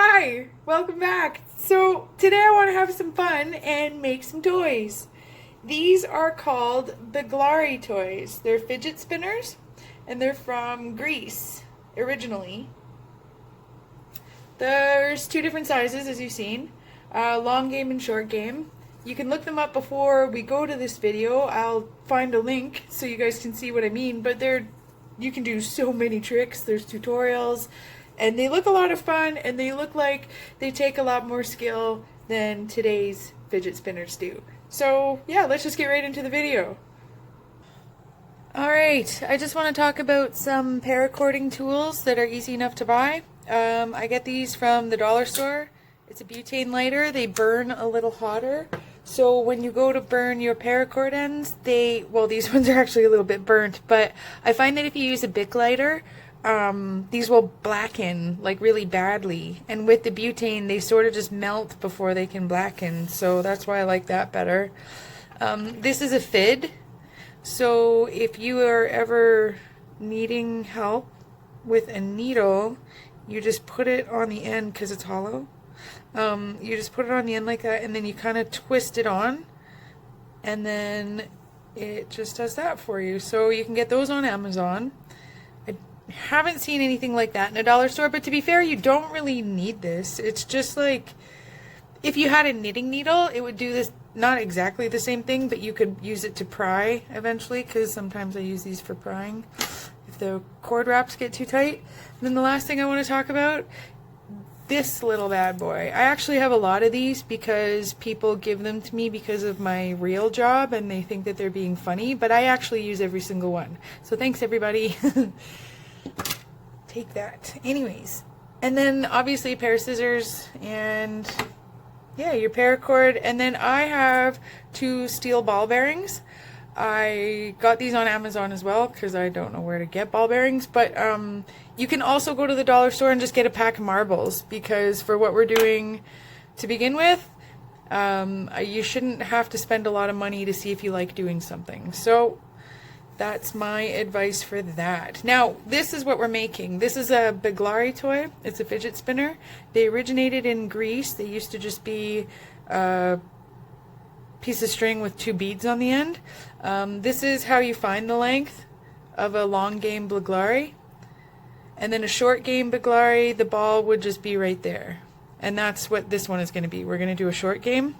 Hi, welcome back. So today I want to have some fun and make some toys. These are called Begleri toys. They're fidget spinners and they're from Greece originally. There's two different sizes as you've seen, long game and short game. You can look them up before we go to this video. I'll find a link so you guys can see what I mean, but you can do so many tricks. There's tutorials. And they look a lot of fun, and they look like they take a lot more skill than today's fidget spinners do. So yeah, let's just get right into the video. Alright, I just want to talk about some paracording tools that are easy enough to buy. I get these from the dollar store. It's a butane lighter. They burn a little hotter. So when you go to burn your paracord ends, these ones are actually a little bit burnt, but I find that if you use a Bic lighter, these will blacken like really badly, and with the butane they sort of just melt before they can blacken, so that's why I like that better. This is a fid, so if you are ever needing help with a needle, you just put it on the end because it's hollow. You just put it on the end like that, and then you kind of twist it on, and then it just does that for you. So you can get those on Amazon. Haven't seen anything like that in a dollar store, but to be fair, you don't really need this. It's just like if you had a knitting needle, it would do this, not exactly the same thing, but you could use it to pry eventually, because sometimes I use these for prying if the cord wraps get too tight. And then the last thing I want to talk about, this little bad boy. I actually have a lot of these because people give them to me because of my real job and they think that they're being funny, but I actually use every single one. So thanks everybody. Take that. Anyways, and then obviously a pair of scissors and yeah, your paracord. And then I have two steel ball bearings. I got these on Amazon as well because I don't know where to get ball bearings, but you can also go to the dollar store and just get a pack of marbles, because for what we're doing to begin with, you shouldn't have to spend a lot of money to see if you like doing something. So that's my advice for that. Now, this is what we're making. This is a Begleri toy. It's a fidget spinner. They originated in Greece. They used to just be a piece of string with two beads on the end. This is how you find the length of a long game Begleri. And then a short game Begleri, the ball would just be right there. And that's what this one is going to be. We're going to do a short game.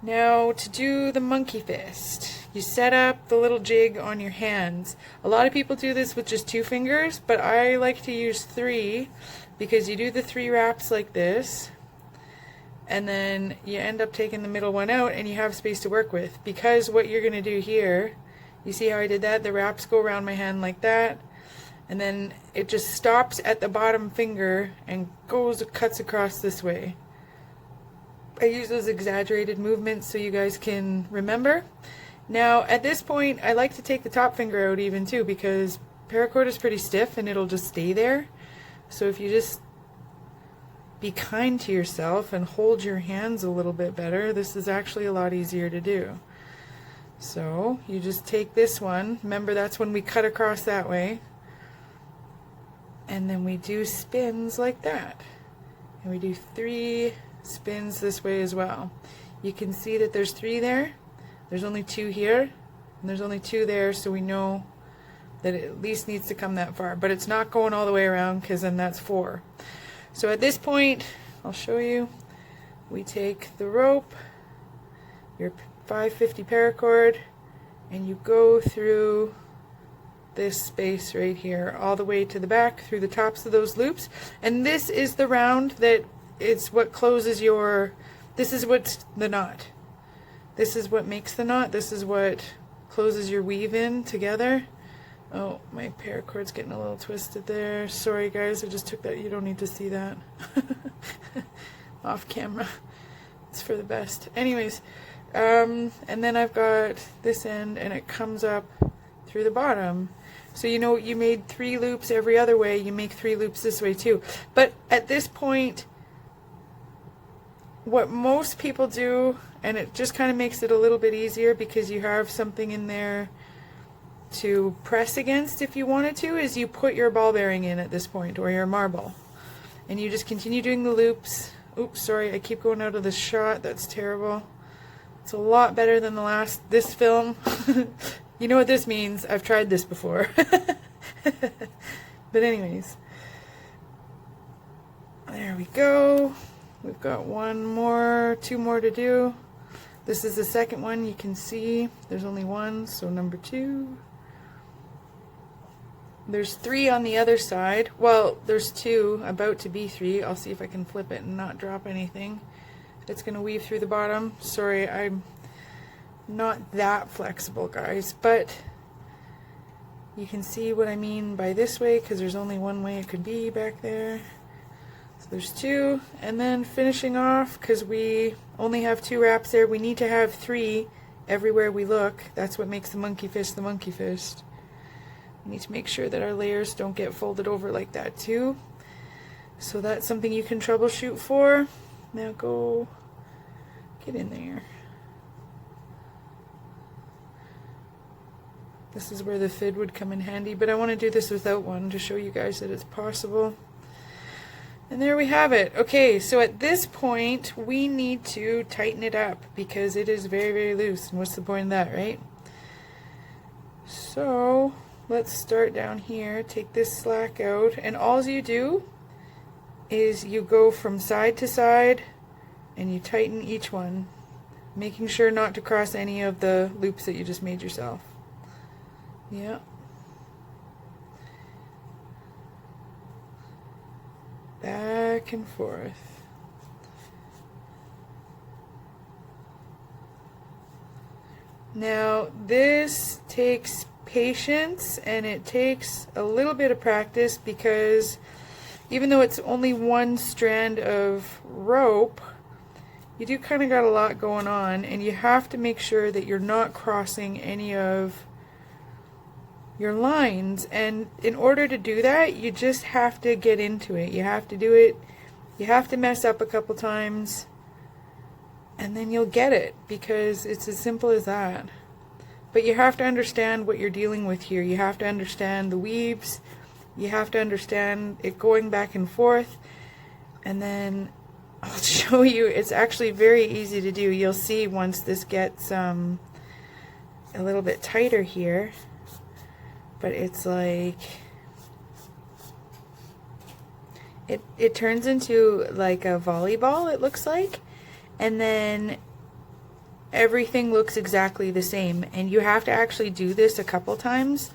Now, to do the monkey fist, you set up the little jig on your hands. A lot of people do this with just 2 fingers, but I like to use 3 because you do the 3 wraps like this, and then you end up taking the middle one out and you have space to work with. Because what you're going to do here, you see how I did that? The wraps go around my hand like that, and then it just stops at the bottom finger and cuts across this way. I use those exaggerated movements so you guys can remember. Now at this point I like to take the top finger out even too, because paracord is pretty stiff and it'll just stay there. So if you just be kind to yourself and hold your hands a little bit better, this is actually a lot easier to do. So you just take this one, remember that's when we cut across that way, and then we do spins like that, and we do 3 spins this way as well. You can see that there's 3 there, there's only 2 here, and there's only 2 there, so we know that it at least needs to come that far, but it's not going all the way around because then that's 4. So at this point, I'll show you, we take the rope, your 550 paracord, and you go through this space right here all the way to the back through the tops of those loops, and this is the round that it's what closes your, this is what's the knot. This is what makes the knot. This is what closes your weave in together. Oh, my paracord's getting a little twisted there. Sorry guys, I just took that. You don't need to see that. Off camera. It's for the best. Anyways, and then I've got this end and it comes up through the bottom. So you know you made 3 loops every other way, you make 3 loops this way too. But at this point, what most people do, and it just kind of makes it a little bit easier because you have something in there to press against if you wanted to, is you put your ball bearing in at this point, or your marble. And you just continue doing the loops. Oops, sorry, I keep going out of the shot. That's terrible. It's a lot better than this film. You know what this means. I've tried this before. But anyways. There we go. We've got two more to do. This is the second one. You can see there's only one, so number 2. There's 3 on the other side. Well, there's 2, about to be 3. I'll see if I can flip it and not drop anything. It's going to weave through the bottom. Sorry, I'm not that flexible, guys, but you can see what I mean by this way, because there's only one way it could be back there. So there's 2, and then finishing off, because we only have 2 wraps there, we need to have 3 everywhere we look. That's what makes the monkey fist the monkey fist. We need to make sure that our layers don't get folded over like that too. So that's something you can troubleshoot for. Now go get in there. This is where the fid would come in handy, but I want to do this without one to show you guys that it's possible. And there we have it. Okay, so at this point we need to tighten it up because it is very, very loose. And what's the point of that, right? So let's start down here, take this slack out, and all you do is you go from side to side and you tighten each one, making sure not to cross any of the loops that you just made yourself. Yeah. Back and forth. Now this takes patience and it takes a little bit of practice, because even though it's only one strand of rope, you do kind of got a lot going on, and you have to make sure that you're not crossing any of your lines. And in order to do that, you just have to get into it. You have to do it. You have to mess up a couple times and then you'll get it, because it's as simple as that. But you have to understand what you're dealing with here. You have to understand the weaves. You have to understand it going back and forth. And then I'll show you, it's actually very easy to do. You'll see once this gets a little bit tighter here. But it's like, it turns into like a volleyball, it looks like. And then everything looks exactly the same. And you have to actually do this a couple times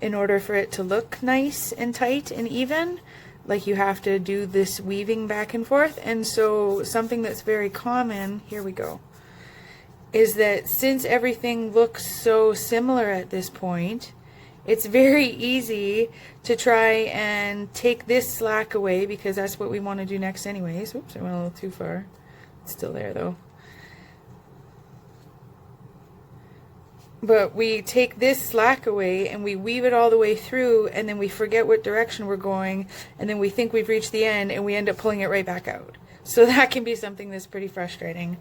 in order for it to look nice and tight and even. Like, you have to do this weaving back and forth. And so something that's very common, here we go, is that since everything looks so similar at this point, it's very easy to try and take this slack away, because that's what we want to do next anyways. Oops, I went a little too far. It's still there though. But we take this slack away and we weave it all the way through, and then we forget what direction we're going, and then we think we've reached the end and we end up pulling it right back out. So that can be something that's pretty frustrating.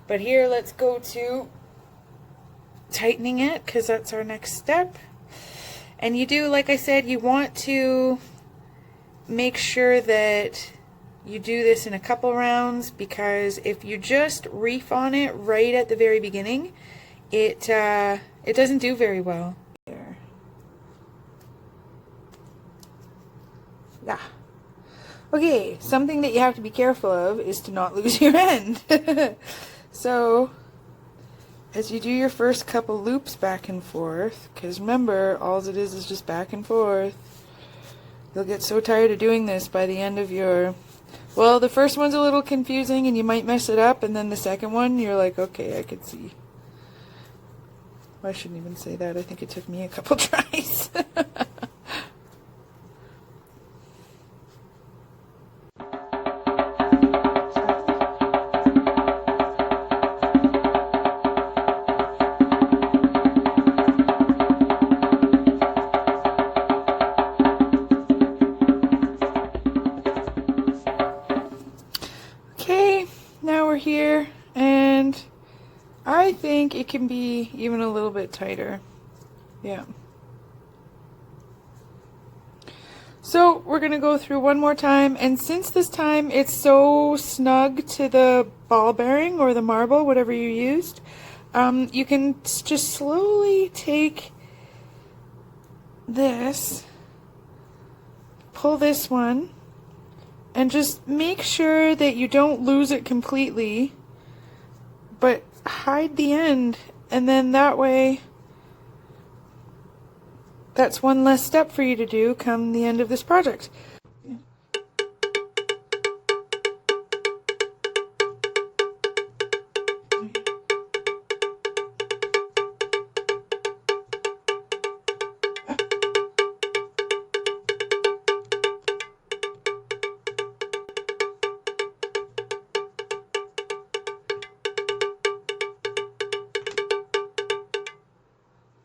But here, let's go to tightening it, because that's our next step. And you do, like I said, you want to make sure that you do this in a couple rounds, because if you just reef on it right at the very beginning, it doesn't do very well. Yeah. Okay, something that you have to be careful of is to not lose your end. So as you do your first couple loops back and forth, because remember, all it is just back and forth, you'll get so tired of doing this by the end of your, well, the first one's a little confusing and you might mess it up, and then the second one you're like, okay, I could see. Well, I shouldn't even say that. I think it took me a couple tries. Here, and I think it can be even a little bit tighter. Yeah. So So we're going to go through one more time, and since this time it's so snug to the ball bearing or the marble, whatever you used, you can just slowly take this, pull this one, and just make sure that you don't lose it completely, but hide the end, and then that way that's one less step for you to do come the end of this project.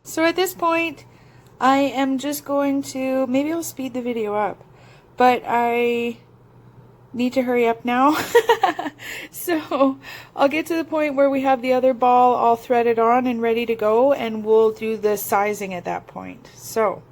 So at this point, I am just going to, maybe I'll speed the video up, but I need to hurry up now. So I'll get to the point where we have the other ball all threaded on and ready to go, and we'll do the sizing at that point. So.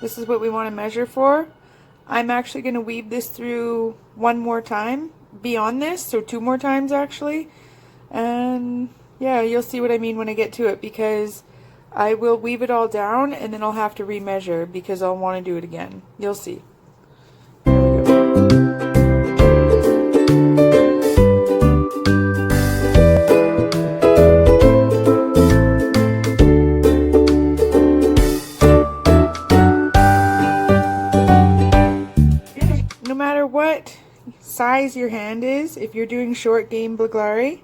This is what we want to measure for. I'm actually going to weave this through one more time beyond this, so 2 more times actually. And yeah, you'll see what I mean when I get to it, because I will weave it all down and then I'll have to remeasure because I'll want to do it again. You'll see. No matter what size your hand is, if you're doing short game Begleri,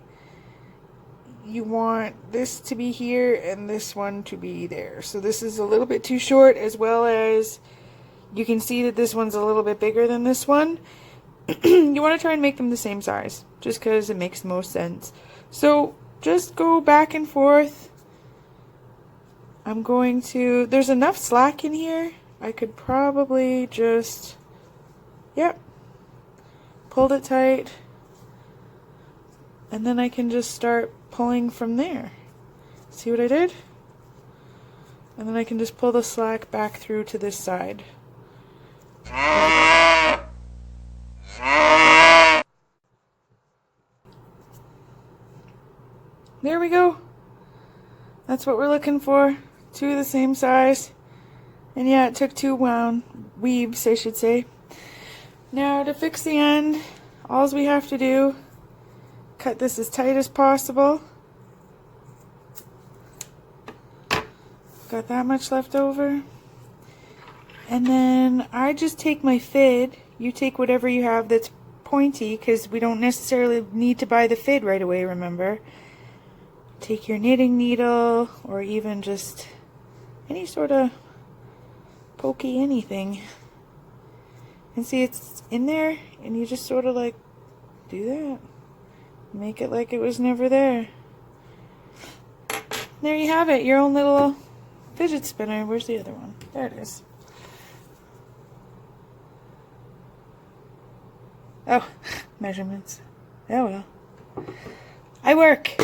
you want this to be here and this one to be there. So this is a little bit too short, as well as you can see that this one's a little bit bigger than this one. You want to try and make them the same size, just because it makes the most sense. So just go back and forth. I'm going to, there's enough slack in here, I could probably just, yep, pulled it tight, and then I can just start pulling from there. See what I did? And then I can just pull the slack back through to this side. There we go. That's what we're looking for. 2 the same size. And yeah, it took 2 weaves, I should say. Now to fix the end, all we have to do, cut this as tight as possible. Got that much left over. And then I just take my fid. You take whatever you have that's pointy, because we don't necessarily need to buy the fid right away, remember. Take your knitting needle, or even just any sort of pokey anything. And see, it's in there, and you just sort of like do that. Make it like it was never there. There you have it, your own little fidget spinner. Where's the other one? There it is. Oh, measurements. Oh well. I work.